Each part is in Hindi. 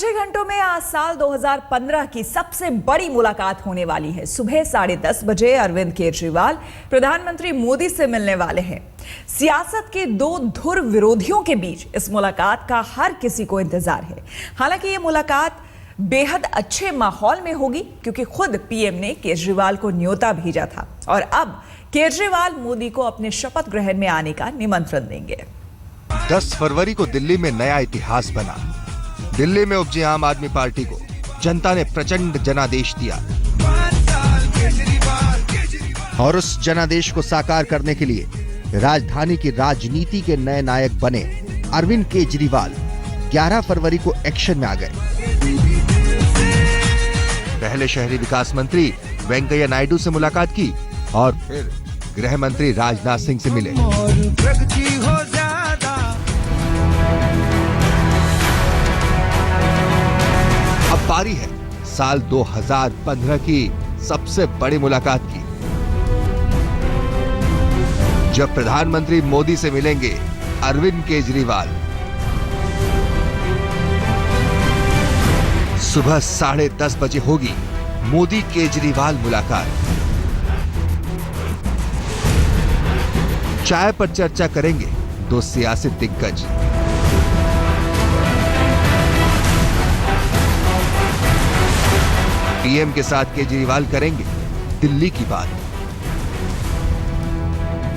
कुछ ही घंटों में आज साल 2015 की सबसे बड़ी मुलाकात होने वाली है। सुबह 10:30 बजे अरविंद केजरीवाल प्रधानमंत्री मोदी से मिलने वाले हैं। सियासत के दो धुर विरोधियों के बीच इस मुलाकात का हर किसी को इंतजार है। हालांकि ये मुलाकात बेहद अच्छे माहौल में होगी क्योंकि खुद पीएम ने केजरीवाल को न्योता भेजा था और अब केजरीवाल मोदी को अपने शपथ ग्रहण में आने का निमंत्रण देंगे। 10 फरवरी को दिल्ली में नया इतिहास बना। दिल्ली में उपजी आम आदमी पार्टी को जनता ने प्रचंड जनादेश दिया और उस जनादेश को साकार करने के लिए राजधानी की राजनीति के नए नायक बने अरविंद केजरीवाल 11 फरवरी को एक्शन में आ गए। पहले शहरी विकास मंत्री वेंकैया नायडू से मुलाकात की और फिर गृह मंत्री राजनाथ सिंह से मिले। अब बारी है साल 2015 की सबसे बड़ी मुलाकात की, जब प्रधानमंत्री मोदी से मिलेंगे अरविंद केजरीवाल। सुबह 10:30 बजे होगी मोदी केजरीवाल मुलाकात। चाय पर चर्चा करेंगे दो सियासी दिग्गज। पीएम के साथ केजरीवाल करेंगे दिल्ली की बात।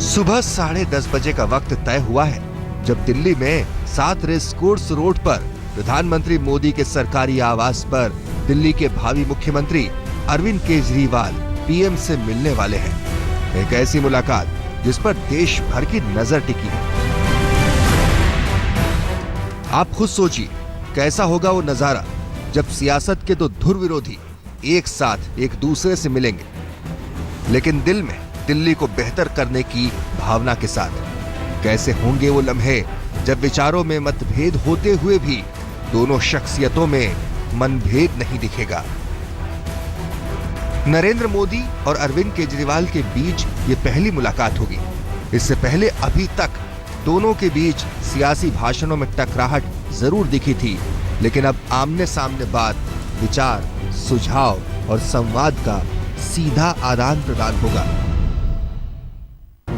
सुबह 10:30 बजे का वक्त तय हुआ है जब दिल्ली में 7 रेस कोर्स रोड पर प्रधानमंत्री मोदी के सरकारी आवास पर दिल्ली के भावी मुख्यमंत्री अरविंद केजरीवाल पीएम से मिलने वाले हैं। एक ऐसी मुलाकात जिस पर देश भर की नजर टिकी। आप खुद सोचिए कैसा होगा वो नजारा जब सियासत के दो धुर विरोधी एक साथ एक दूसरे से मिलेंगे, लेकिन दिल में दिल्ली को बेहतर करने की भावना के साथ। कैसे होंगे वो लम्हे जब विचारों में मतभेद होते हुए भी दोनों शख्सियतों में मनभेद नहीं दिखेगा। नरेंद्र मोदी और अरविंद केजरीवाल के बीच ये पहली मुलाकात होगी। इससे पहले अभी तक दोनों के बीच सियासी भाषणों में टकराहट जरूर दिखी थी, लेकिन अब आमने सामने बात, विचार, सुझाव और संवाद का सीधा आदान प्रदान होगा।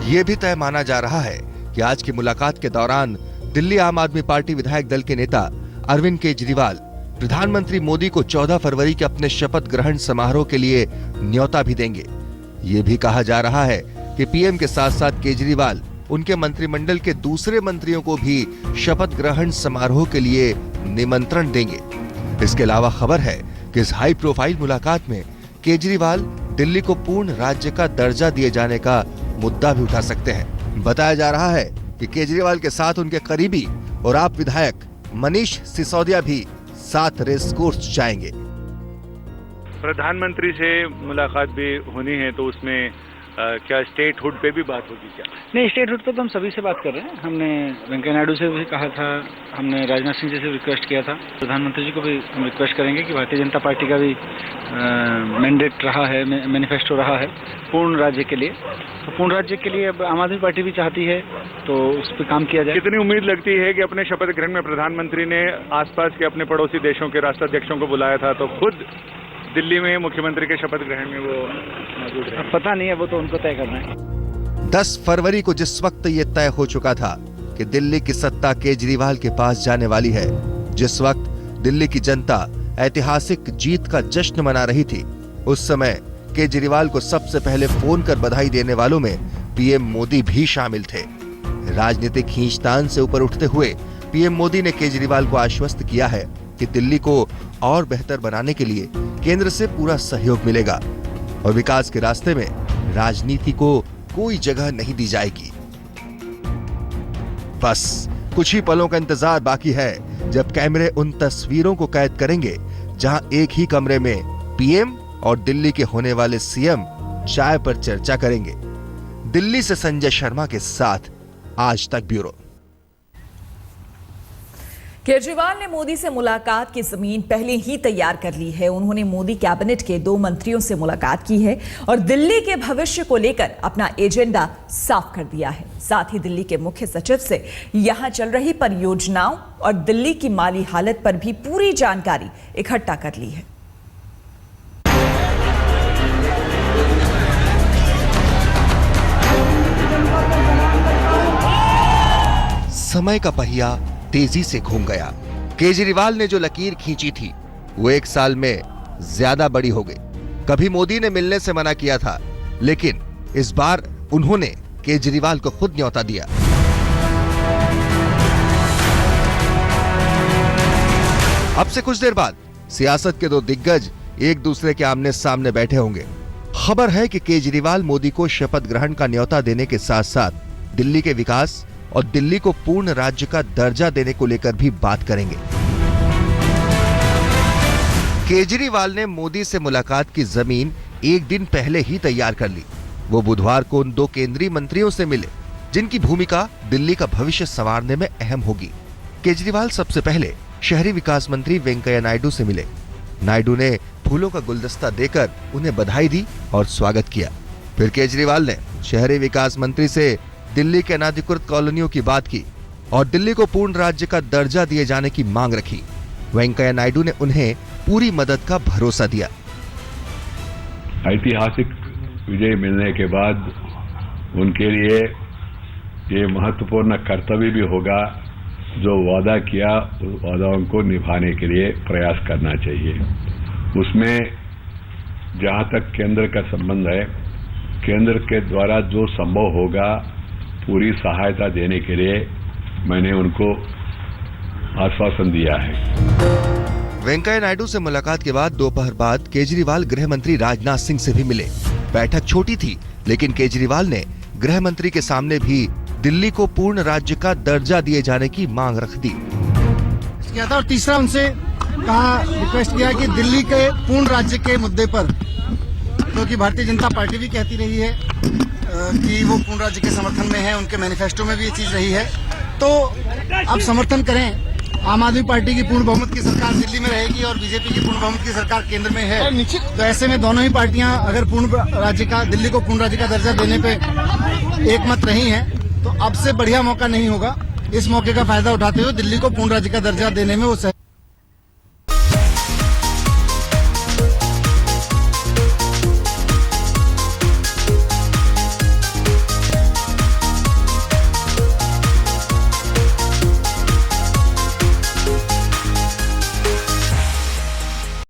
यह भी तय माना जा रहा है कि आज की मुलाकात के दौरान दिल्ली आम आदमी पार्टी विधायक दल के नेता अरविंद केजरीवाल प्रधानमंत्री मोदी को 14 फरवरी के अपने शपथ ग्रहण समारोह के लिए न्योता भी देंगे। ये भी कहा जा रहा है कि पीएम के साथ साथ केजरीवाल उनके मंत्रिमंडल के दूसरे मंत्रियों को भी शपथ ग्रहण समारोह के लिए निमंत्रण देंगे। इसके अलावा खबर है कि इस हाई प्रोफाइल मुलाकात में केजरीवाल दिल्ली को पूर्ण राज्य का दर्जा दिए जाने का मुद्दा भी उठा सकते हैं। बताया जा रहा है कि केजरीवाल के साथ उनके करीबी और आप विधायक मनीष सिसोदिया भी साथ रेस कोर्स जाएंगे। प्रधानमंत्री से मुलाकात भी होनी है तो उसमें क्या स्टेटहुड पे भी बात होगी क्या? नहीं, स्टेटहुड पे तो हम सभी से बात कर रहे हैं। हमने वेंकैया नायडू से भी कहा था, हमने राजनाथ सिंह जी से रिक्वेस्ट किया था, प्रधानमंत्री जी को भी हम रिक्वेस्ट करेंगे कि भारतीय जनता पार्टी का भी मैंडेट रहा है, मैनिफेस्टो रहा है पूर्ण राज्य के लिए। तो पूर्ण राज्य के लिए अब आम आदमी पार्टी भी चाहती है तो उस पर काम किया जाए। कितनी उम्मीद लगती है कि अपने शपथ ग्रहण में प्रधानमंत्री ने आसपास के अपने पड़ोसी देशों के राष्ट्राध्यक्षों को बुलाया था, तो खुद दिल्ली में मुख्यमंत्री के शपथ ग्रहण में वो मौजूद रहे? पता नहीं है, वो तो उनको तय करना है। 10 फरवरी को जिस वक्त ये तय हो चुका था कि दिल्ली की सत्ता केजरीवाल के पास जाने वाली है, जिस वक्त दिल्ली की जनता ऐतिहासिक जीत का जश्न मना रही थी, उस समय केजरीवाल को सबसे पहले फोन कर बधाई देने वालों में पीएम मोदी भी शामिल थे। राजनीतिक खींचतान से ऊपर उठते हुए पीएम मोदी ने केजरीवाल को आश्वस्त किया है कि दिल्ली को और बेहतर बनाने के लिए केंद्र से पूरा सहयोग मिलेगा और विकास के रास्ते में राजनीति को कोई जगह नहीं दी जाएगी। बस कुछ ही पलों का इंतजार बाकी है जब कैमरे उन तस्वीरों को कैद करेंगे जहां एक ही कमरे में पीएम और दिल्ली के होने वाले सीएम चाय पर चर्चा करेंगे। दिल्ली से संजय शर्मा के साथ आज तक ब्यूरो। केजरीवाल ने मोदी से मुलाकात की जमीन पहले ही तैयार कर ली है। उन्होंने मोदी कैबिनेट के 2 मंत्रियों से मुलाकात की है और दिल्ली के भविष्य को लेकर अपना एजेंडा साफ कर दिया है। साथ ही दिल्ली के मुख्य सचिव से यहां चल रही परियोजनाओं और दिल्ली की माली हालत पर भी पूरी जानकारी इकट्ठा कर ली है। समय का पहिया तेजी से घूम गया। केजरीवाल ने जो लकीर खींची थी वो 1 साल में ज्यादा बड़ी हो गई। कभी मोदी ने मिलने से मना किया था, लेकिन इस बार उन्होंने केजरीवाल को खुद न्योता दिया। अब से कुछ देर बाद सियासत के 2 दिग्गज एक दूसरे के आमने सामने बैठे होंगे। खबर है कि केजरीवाल मोदी को शपथ ग्रहण का न्योता देने के साथ साथ दिल्ली के विकास और दिल्ली को पूर्ण राज्य का दर्जा देने को लेकर भी बात करेंगे। केजरीवाल ने मोदी से मुलाकात की जमीन 1 दिन पहले ही तैयार कर ली। वो बुधवार को उन 2 केंद्रीय मंत्रियों से मिले जिनकी भूमिका दिल्ली का भविष्य संवारने में अहम होगी। केजरीवाल सबसे पहले शहरी विकास मंत्री वेंकैया नायडू से मिले। नायडू ने फूलों का गुलदस्ता देकर उन्हें बधाई दी और स्वागत किया। फिर केजरीवाल ने शहरी विकास मंत्री से दिल्ली के अनाधिकृत कॉलोनियों की बात की और दिल्ली को पूर्ण राज्य का दर्जा दिए जाने की मांग रखी। वेंकैया नायडू ने उन्हें पूरी मदद का भरोसा दिया। ऐतिहासिक विजय मिलने के बाद उनके लिए ये महत्वपूर्ण कर्तव्य भी होगा, जो वादा किया उस वादाओं को निभाने के लिए प्रयास करना चाहिए। उसमें जहां तक केंद्र का संबंध है, केंद्र के द्वारा जो संभव होगा पूरी सहायता देने के लिए मैंने उनको आश्वासन दिया है। वेंकैया नायडू से मुलाकात के बाद दोपहर बाद केजरीवाल गृह मंत्री राजनाथ सिंह से भी मिले। बैठक छोटी थी, लेकिन केजरीवाल ने गृह मंत्री के सामने भी दिल्ली को पूर्ण राज्य का दर्जा दिए जाने की मांग रख दी। किया था और तीसरा उनसे कहा, रिक्वेस्ट किया कि दिल्ली के पूर्ण राज्य के मुद्दे पर, क्योंकि भारतीय जनता पार्टी भी कहती रही है कि वो पूर्ण राज्य के समर्थन में है, उनके मैनिफेस्टो में भी ये चीज रही है, तो आप समर्थन करें। आम आदमी पार्टी की पूर्ण बहुमत की सरकार दिल्ली में रहेगी और बीजेपी की पूर्ण बहुमत की सरकार केंद्र में है, तो ऐसे में दोनों ही पार्टियां अगर दिल्ली को पूर्ण राज्य का दर्जा देने पे एकमत रही हैं, तो अब से बढ़िया मौका नहीं होगा। इस मौके का फायदा उठाते हुए दिल्ली को पूर्ण राज्य का दर्जा देने में वो